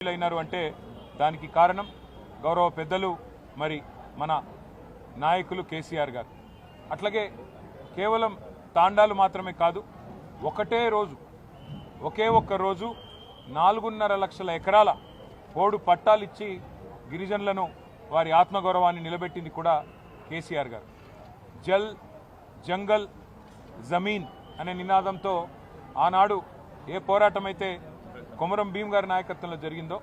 అయినారు అంటే దానికి కారణం గౌరవ పెద్దలు మరి మన నాయకులు కేసీఆర్ గారు. అట్లాగే కేవలం తాండాలు మాత్రమే కాదు, ఒకే ఒక్క రోజు 4.5 లక్షల ఎకరాల పోడు పట్టాలిచ్చి గిరిజనులను వారి ఆత్మగౌరవాన్ని నిలబెట్టింది కూడా కేసీఆర్ గారు. జల్ జంగల్ జమీన్ అనే నినాదంతో ఆనాడు ఏ పోరాటం అయితే కొమరం భీం గారి నాయకత్వంలో జరిగిందో,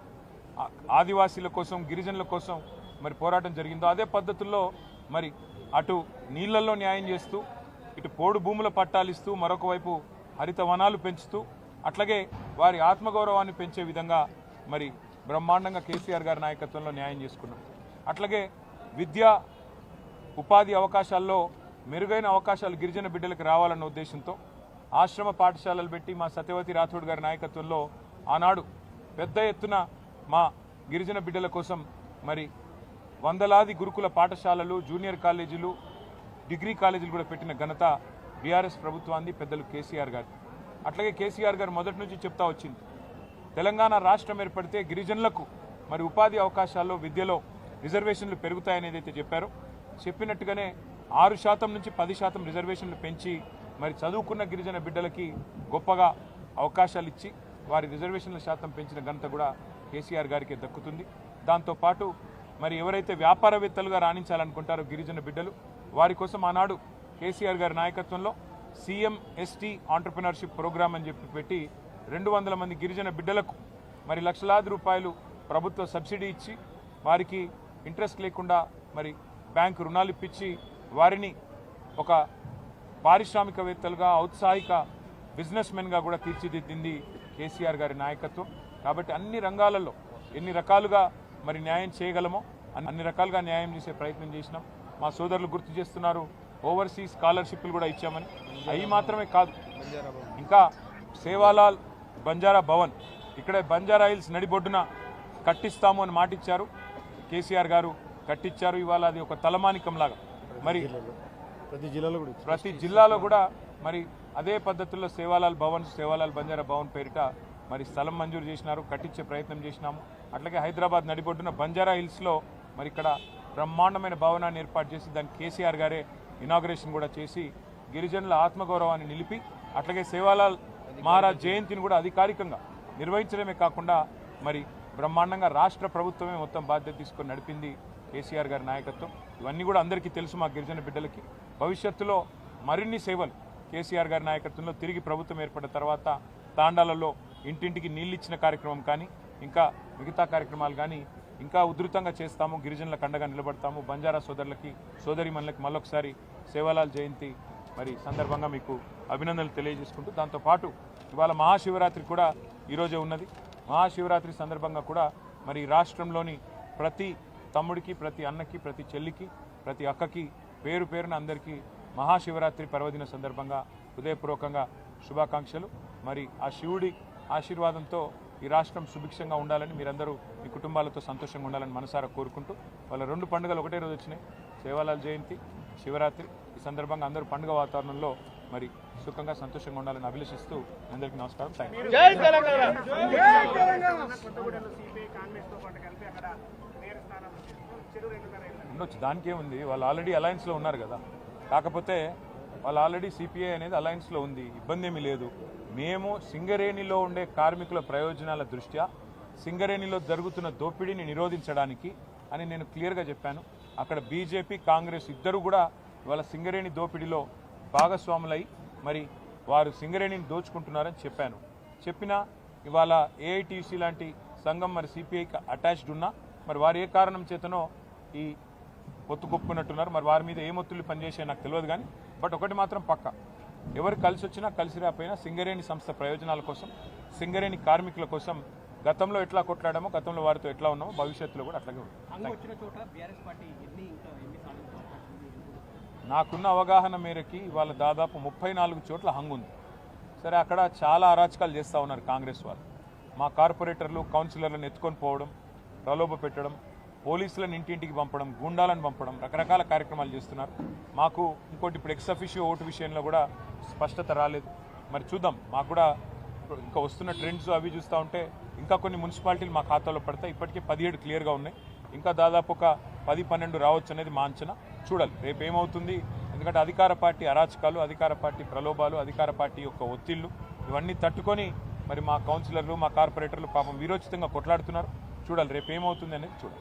ఆదివాసీల కోసం గిరిజనుల కోసం మరి పోరాటం జరిగిందో, అదే పద్ధతుల్లో మరి అటు నీళ్లలో న్యాయం చేస్తూ ఇటు పోడు భూముల పట్టాలిస్తూ మరొక వైపు హరిత వనాలు పెంచుతూ అట్లాగే వారి ఆత్మగౌరవాన్ని పెంచే విధంగా మరి బ్రహ్మాండంగా కేసీఆర్ గారి నాయకత్వంలో న్యాయం చేసుకున్నాం. అట్లాగే విద్యా ఉపాధి అవకాశాల్లో మెరుగైన అవకాశాలు గిరిజన బిడ్డలకు రావాలన్న ఉద్దేశంతో ఆశ్రమ పాఠశాలలు పెట్టి మా సత్యవతి రాథోడ్ గారి నాయకత్వంలో ఆనాడు పెద్ద ఎత్తున మా గిరిజన బిడ్డల కోసం మరి వందలాది గురుకుల పాఠశాలలు, జూనియర్ కాలేజీలు, డిగ్రీ కాలేజీలు కూడా పెట్టిన ఘనత బీఆర్ఎస్ ప్రభుత్వాన్ని, పెద్దలు కేసీఆర్ గారు. అట్లాగే కేసీఆర్ గారు మొదటి నుంచి చెప్తా వచ్చింది, తెలంగాణ రాష్ట్రం ఏర్పడితే గిరిజనులకు మరి ఉపాధి అవకాశాల్లో విద్యలో రిజర్వేషన్లు పెరుగుతాయని ఏదైతే చెప్పారో చెప్పినట్టుగానే 6% నుంచి 10% రిజర్వేషన్లు పెంచి మరి చదువుకున్న గిరిజన బిడ్డలకి గొప్పగా అవకాశాలు ఇచ్చి వారి రిజర్వేషన్ల శాతం పెంచిన ఘనత కూడా కేసీఆర్ గారికి దక్కుతుంది. దాంతోపాటు మరి ఎవరైతే వ్యాపారవేత్తలుగా రాణించాలనుకుంటారో గిరిజన బిడ్డలు, వారి కోసం ఆనాడు కేసీఆర్ గారి నాయకత్వంలో సీఎం ఎస్టీ ఆంటర్ప్రినర్షిప్ ప్రోగ్రామ్ అని చెప్పి పెట్టి 200 మంది గిరిజన బిడ్డలకు మరి లక్షలాది రూపాయలు ప్రభుత్వ సబ్సిడీ ఇచ్చి వారికి ఇంట్రెస్ట్ లేకుండా మరి బ్యాంకు రుణాలు ఇప్పించి వారిని ఒక పారిశ్రామికవేత్తలుగా, ఔత్సాహిక బిజినెస్ మెన్గా కూడా తీర్చిదిద్దింది కేసీఆర్ గారి నాయకత్వం. కాబట్టి అన్ని రంగాలలో ఎన్ని రకాలుగా మరి న్యాయం చేయగలమో అన్ని రకాలుగా న్యాయం చేసే ప్రయత్నం చేసినాం. మా సోదరులు గుర్తు చేస్తున్నారు, ఓవర్సీస్ స్కాలర్షిప్లు కూడా ఇచ్చామని. అవి మాత్రమే కాదు, ఇంకా సేవాలాల్ బంజారా భవన్ ఇక్కడే బంజారా హిల్స్ నడిబొడ్డున కట్టిస్తాము అని మాటిచ్చారు కేసీఆర్ గారు, కట్టించారు. ఇవాళ అది ఒక తలమానికంలాగా మరి ప్రతి జిల్లాలో కూడా మరి అదే పద్ధతుల్లో సేవాలాల్ బంజారా భవన్ పేరిట మరి స్థలం మంజూరు చేసినారు, కట్టించే ప్రయత్నం చేసినాము. అట్లాగే హైదరాబాద్ నడిబొడ్డున బంజారా హిల్స్లో మరి ఇక్కడ బ్రహ్మాండమైన భవనాన్ని ఏర్పాటు చేసి దానికి కేసీఆర్ గారే ఇనాగ్రేషన్ కూడా చేసి గిరిజనుల ఆత్మగౌరవాన్ని నిలిపి అట్లాగే సేవాలాల్ మహారాజ్ జయంతిని కూడా అధికారికంగా నిర్వహించడమే కాకుండా మరి బ్రహ్మాండంగా రాష్ట్ర ప్రభుత్వమే మొత్తం బాధ్యత తీసుకొని నడిపింది కేసీఆర్ గారి నాయకత్వం. ఇవన్నీ కూడా అందరికీ తెలుసు మా గిరిజన బిడ్డలకి. భవిష్యత్తులో మరిన్ని సేవలు కేసీఆర్ గారి నాయకత్వంలో తిరిగి ప్రభుత్వం ఏర్పడిన తర్వాత తాండాలలో ఇంటింటికి నీళ్ళిచ్చిన కార్యక్రమం కానీ ఇంకా మిగతా కార్యక్రమాలు కానీ ఇంకా ఉధృతంగా చేస్తాము, గిరిజనులకు అండగా నిలబడతాము. బంజారా సోదరులకి, సోదరిమణులకి మళ్ళొకసారి సేవాలాల్ జయంతి మరి సందర్భంగా మీకు అభినందనలు తెలియజేసుకుంటూ, దాంతోపాటు ఇవాళ మహాశివరాత్రి కూడా ఈరోజే ఉన్నది. మహాశివరాత్రి సందర్భంగా కూడా మరి రాష్ట్రంలోని ప్రతి తమ్ముడికి, ప్రతి అన్నకి, ప్రతి చెల్లికి, ప్రతి అక్కకి పేరు పేరున అందరికీ మహాశివరాత్రి పర్వదిన సందర్భంగా హృదయపూర్వకంగా శుభాకాంక్షలు. మరి ఆ శివుడి ఆశీర్వాదంతో ఈ రాష్ట్రం సుభిక్షంగా ఉండాలని, మీరందరూ మీ కుటుంబాలతో సంతోషంగా ఉండాలని మనసారా కోరుకుంటూ, వాళ్ళ 2 పండుగలు ఒకటే రోజు వచ్చినాయి, సేవాలాల్ జయంతి, శివరాత్రి. ఈ సందర్భంగా అందరూ పండుగ వాతావరణంలో మరి సుఖంగా సంతోషంగా ఉండాలని అభిలషిస్తూ అందరికీ నమస్కారం. ఉండొచ్చు, దానికేముంది, వాళ్ళు ఆల్రెడీ అలయన్స్లో ఉన్నారు కదా. కాకపోతే వాళ్ళు ఆల్రెడీ సిపిఐ అనేది అలయన్స్లో ఉంది, ఇబ్బంది ఏమీ లేదు. మేము సింగరేణిలో ఉండే కార్మికుల ప్రయోజనాల దృష్ట్యా సింగరేణిలో జరుగుతున్న దోపిడీని నిరోధించడానికి అని నేను క్లియర్గా చెప్పాను. అక్కడ బీజేపీ, కాంగ్రెస్ ఇద్దరు కూడా ఇవాళ సింగరేణి దోపిడీలో భాగస్వాములై మరి వారు సింగరేణిని దోచుకుంటున్నారని చెప్పినా ఇవాళ ఏఐటీసీ లాంటి సంఘం మరి సిపిఐకి అటాచ్డ్ ఉన్నా మరి వారు ఏ కారణం చేతనో ఈ పొత్తు కొప్పుకున్నట్టున్నారు. మరి వారి మీద ఏ మొత్తులు పనిచేసాయో నాకు తెలియదు కానీ బట్ ఒకటి మాత్రం పక్కా, ఎవరు కలిసి వచ్చినా కలిసి రాకపోయినా సింగరేణి సంస్థ ప్రయోజనాల కోసం, సింగరేణి కార్మికుల కోసం గతంలో ఎట్లా కొట్లాడామో, గతంలో వారితో ఎట్లా ఉన్నామో భవిష్యత్తులో కూడా అట్లాగే ఉంటుంది. నాకున్న అవగాహన మేరకి వాళ్ళ దాదాపు 34 చోట్ల హంగుంది. సరే, అక్కడ చాలా అరాచకాలు చేస్తూ ఉన్నారు కాంగ్రెస్ వాళ్ళు. మా కార్పొరేటర్లు, కౌన్సిలర్లను ఎత్తుకొని పోవడం, ప్రలోభ పెట్టడం, పోలీసులను ఇంటింటికి పంపడం, గూండాలను పంపడం, రకరకాల కార్యక్రమాలు చేస్తున్నారు. మాకు ఇంకోటి ఇప్పుడు ఎక్స్ అఫిషియో ఓటు విషయంలో కూడా స్పష్టత రాలేదు. మరి చూద్దాం, మాకు కూడా ఇంకా వస్తున్న ట్రెండ్స్ అవి చూస్తూ ఉంటే ఇంకా కొన్ని మున్సిపాలిటీలు మా ఖాతాలో పడతాయి. ఇప్పటికే 17 క్లియర్గా ఉన్నాయి. ఇంకా దాదాపు ఒక 10-12 రావచ్చు అనేది మా అంచనా. చూడాలి రేపు ఏమవుతుంది. ఎందుకంటే అధికార పార్టీ అరాచకాలు, అధికార పార్టీ ప్రలోభాలు, అధికార పార్టీ యొక్క ఒత్తిళ్లు ఇవన్నీ తట్టుకొని మరి మా కౌన్సిలర్లు, మా కార్పొరేటర్లు పాపం వీరోచితంగా కొట్లాడుతున్నారు. చూడాలి రేపు ఏమవుతుంది అనేది చూడాలి.